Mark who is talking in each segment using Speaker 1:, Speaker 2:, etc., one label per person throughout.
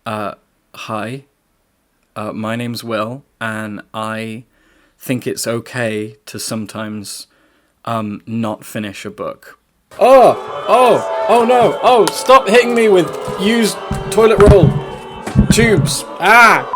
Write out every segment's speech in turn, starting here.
Speaker 1: Hi, my name's Will, and I think it's okay to sometimes not finish a book. Oh no, oh, stop hitting me with used toilet roll tubes. Ah!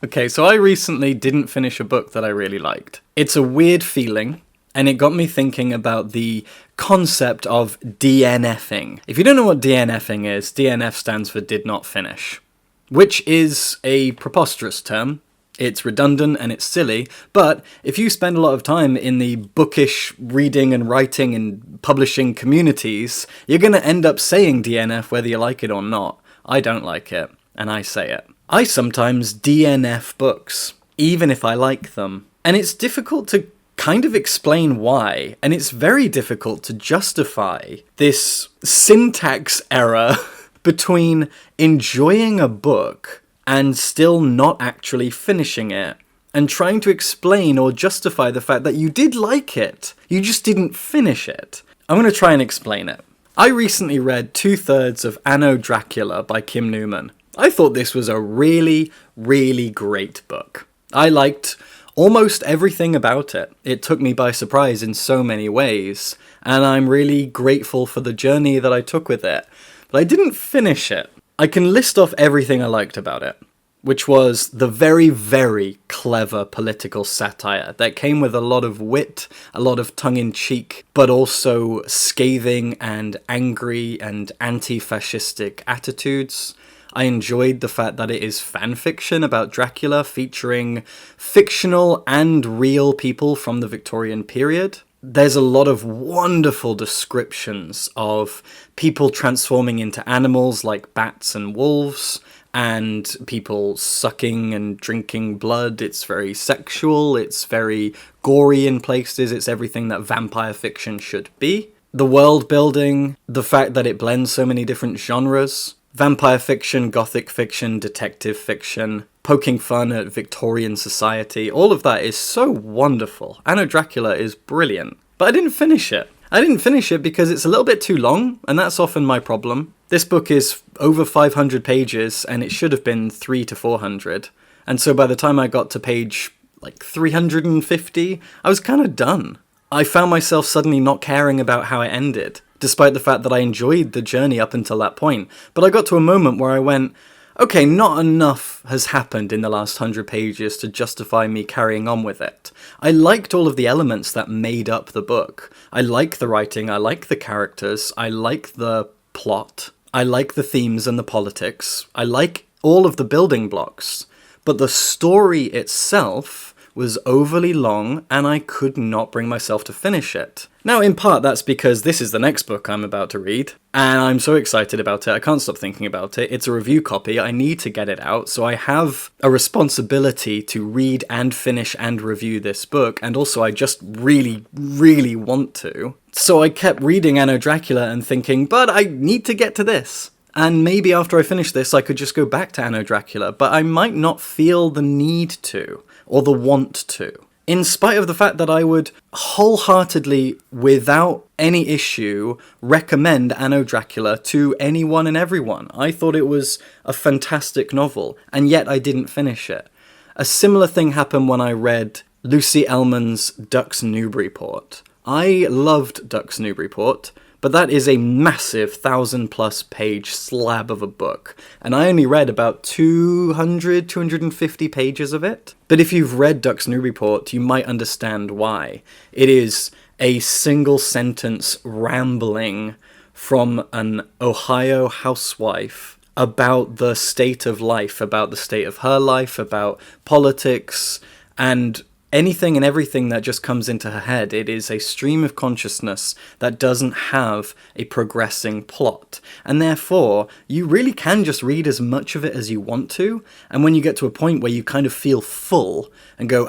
Speaker 1: Okay, so I recently didn't finish a book that I really liked. It's a weird feeling, and it got me thinking about the concept of DNFing. If you don't know what DNFing is, DNF stands for did not finish, which is a preposterous term. It's redundant and it's silly, but if you spend a lot of time in the bookish reading and writing and publishing communities, you're going to end up saying DNF whether you like it or not. I don't like it, and I say it. I sometimes DNF books, even if I like them. And it's difficult to kind of explain why, and it's very difficult to justify this syntax error between enjoying a book and still not actually finishing it, and trying to explain or justify the fact that you did like it, you just didn't finish it. I'm going to try and explain it. I recently read 2/3 of Anno, Dracula by Kim Newman. I thought this was a really, really great book. I liked almost everything about it. It took me by surprise in so many ways, and I'm really grateful for the journey that I took with it. But I didn't finish it. I can list off everything I liked about it, which was the very, very clever political satire that came with a lot of wit, a lot of tongue-in-cheek, but also scathing and angry and anti-fascistic attitudes. I enjoyed the fact that it is fanfiction about Dracula featuring fictional and real people from the Victorian period. There's a lot of wonderful descriptions of people transforming into animals like bats and wolves, and people sucking and drinking blood. It's very sexual, it's very gory in places, it's everything that vampire fiction should be. The world building, the fact that it blends so many different genres. Vampire fiction, gothic fiction, detective fiction, poking fun at Victorian society, all of that is so wonderful. Anno Dracula is brilliant. But I didn't finish it. I didn't finish it because it's a little bit too long, and that's often my problem. This book is over 500 pages, and it should have been 300 to 400. And so by the time I got to page, 350, I was kind of done. I found myself suddenly not caring about how it ended, despite the fact that I enjoyed the journey up until that point. But I got to a moment where I went, okay, not enough has happened in the last 100 pages to justify me carrying on with it. I liked all of the elements that made up the book. I like the writing, I like the characters, I like the plot, I like the themes and the politics, I like all of the building blocks. But the story itself was overly long, and I could not bring myself to finish it. Now, in part, that's because this is the next book I'm about to read, and I'm so excited about it, I can't stop thinking about it. It's a review copy, I need to get it out, so I have a responsibility to read and finish and review this book, and also I just really, really want to. So I kept reading Anno Dracula and thinking, but I need to get to this. And maybe after I finish this, I could just go back to Anno Dracula, but I might not feel the need to, or the want to. In spite of the fact that I would wholeheartedly, without any issue, recommend Anno Dracula to anyone and everyone. I thought it was a fantastic novel, and yet I didn't finish it. A similar thing happened when I read Lucy Ellmann's Ducks Newburyport. I loved Ducks Newburyport, but that is a massive 1,000+ page slab of a book, and I only read about 250 pages of it. But if you've read Ducks Newburyport, you might understand why. It is a single sentence rambling from an Ohio housewife about the state of life, about the state of her life, about politics, and anything and everything that just comes into her head. It is a stream of consciousness that doesn't have a progressing plot. And therefore, you really can just read as much of it as you want to. And when you get to a point where you kind of feel full and go,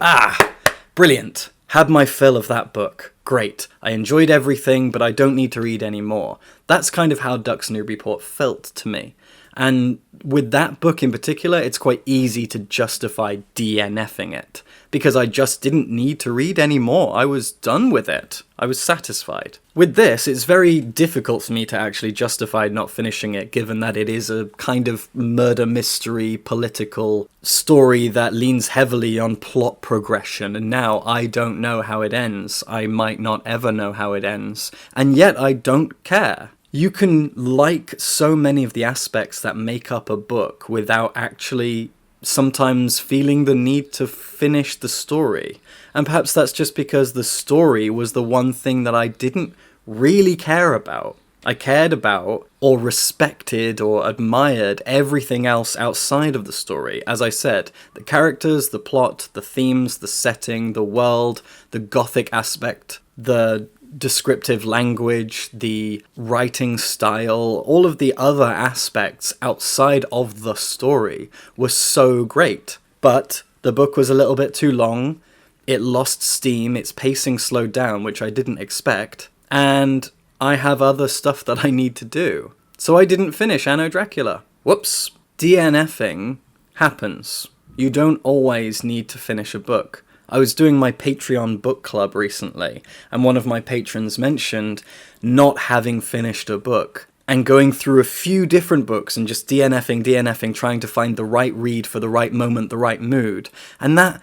Speaker 1: brilliant, had my fill of that book. Great. I enjoyed everything, but I don't need to read any more. That's kind of how Ducks Newburyport felt to me. And with that book in particular, it's quite easy to justify DNFing it, because I just didn't need to read any more. I was done with it. I was satisfied. With this, it's very difficult for me to actually justify not finishing it, given that it is a kind of murder mystery political story that leans heavily on plot progression, and now I don't know how it ends. I might not ever know how it ends, and yet I don't care. You can like so many of the aspects that make up a book without actually sometimes feeling the need to finish the story. And perhaps that's just because the story was the one thing that I didn't really care about. I cared about or respected or admired everything else outside of the story. As I said, the characters, the plot, the themes, the setting, the world, the gothic aspect, the descriptive language, the writing style, all of the other aspects outside of the story were so great. But the book was a little bit too long, it lost steam, its pacing slowed down, which I didn't expect, and I have other stuff that I need to do. So I didn't finish Anno Dracula. Whoops. DNFing happens. You don't always need to finish a book. I was doing my Patreon book club recently, and one of my patrons mentioned not having finished a book, and going through a few different books and just DNFing, trying to find the right read for the right moment, the right mood. And that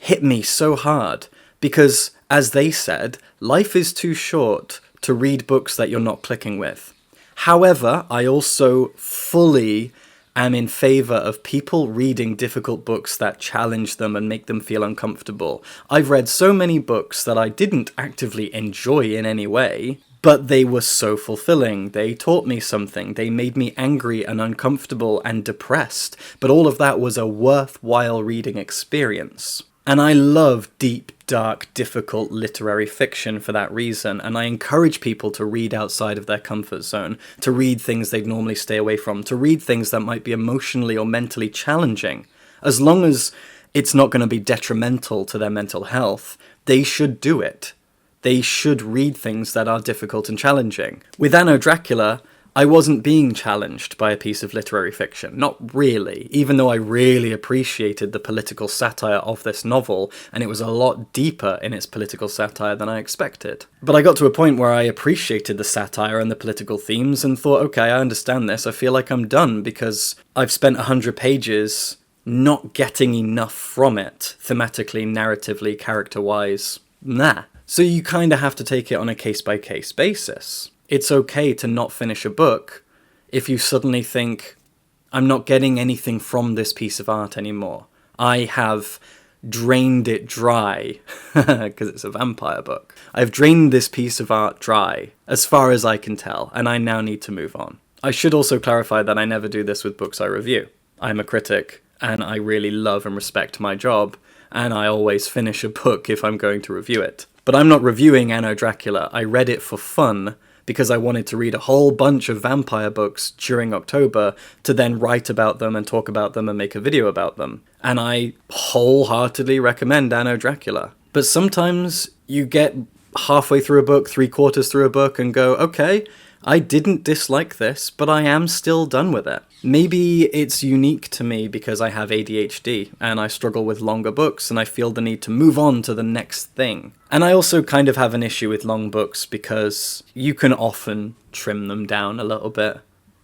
Speaker 1: hit me so hard, because, as they said, life is too short to read books that you're not clicking with. However, I also fully am in favour of people reading difficult books that challenge them and make them feel uncomfortable. I've read so many books that I didn't actively enjoy in any way, but they were so fulfilling. They taught me something. They made me angry and uncomfortable and depressed. But all of that was a worthwhile reading experience. And I love deep, dark, difficult literary fiction for that reason, and I encourage people to read outside of their comfort zone, to read things they'd normally stay away from, to read things that might be emotionally or mentally challenging. As long as it's not going to be detrimental to their mental health, they should do it. They should read things that are difficult and challenging. With Anno Dracula, I wasn't being challenged by a piece of literary fiction. Not really, even though I really appreciated the political satire of this novel, and it was a lot deeper in its political satire than I expected. But I got to a point where I appreciated the satire and the political themes and thought, okay, I understand this, I feel like I'm done, because I've spent 100 pages not getting enough from it, thematically, narratively, character-wise. Nah. So you kind of have to take it on a case-by-case basis. It's okay to not finish a book if you suddenly think, I'm not getting anything from this piece of art anymore. I have drained it dry, because it's a vampire book. I've drained this piece of art dry, as far as I can tell, and I now need to move on. I should also clarify that I never do this with books I review. I'm a critic, and I really love and respect my job, and I always finish a book if I'm going to review it. But I'm not reviewing Anno Dracula. I read it for fun, because I wanted to read a whole bunch of vampire books during October to then write about them and talk about them and make a video about them. And I wholeheartedly recommend Anno Dracula. But sometimes you get halfway through a book, 3/4 through a book, and go, okay, I didn't dislike this, but I am still done with it. Maybe it's unique to me because I have ADHD and I struggle with longer books and I feel the need to move on to the next thing. And I also kind of have an issue with long books because you can often trim them down a little bit.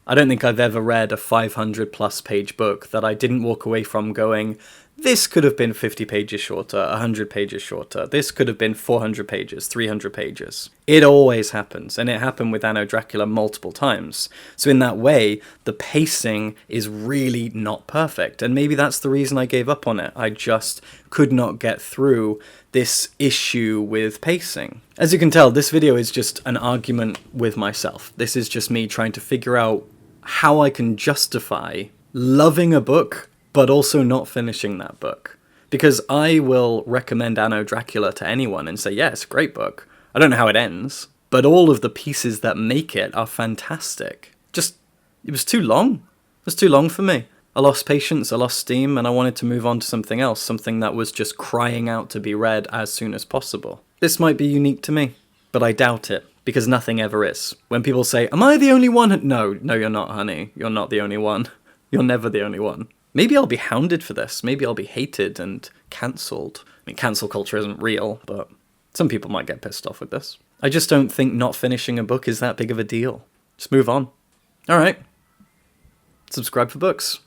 Speaker 1: I don't think I've ever read a 500+ page book that I didn't walk away from going, this could have been 50 pages shorter, 100 pages shorter. This could have been 400 pages, 300 pages. It always happens, and it happened with Anno Dracula multiple times. So in that way, the pacing is really not perfect, and maybe that's the reason I gave up on it. I just could not get through this issue with pacing. As you can tell, this video is just an argument with myself. This is just me trying to figure out how I can justify loving a book but also not finishing that book. Because I will recommend Anno Dracula to anyone and say, yeah, it's a great book. I don't know how it ends, but all of the pieces that make it are fantastic. Just, it was too long. It was too long for me. I lost patience, I lost steam, and I wanted to move on to something else, something that was just crying out to be read as soon as possible. This might be unique to me, but I doubt it. because nothing ever is. When people say, am I the only one? No, you're not, honey. You're not the only one. You're never the only one. Maybe I'll be hounded for this. Maybe I'll be hated and cancelled. I mean, cancel culture isn't real, but some people might get pissed off with this. I just don't think not finishing a book is that big of a deal. Just move on. All right. Subscribe for books.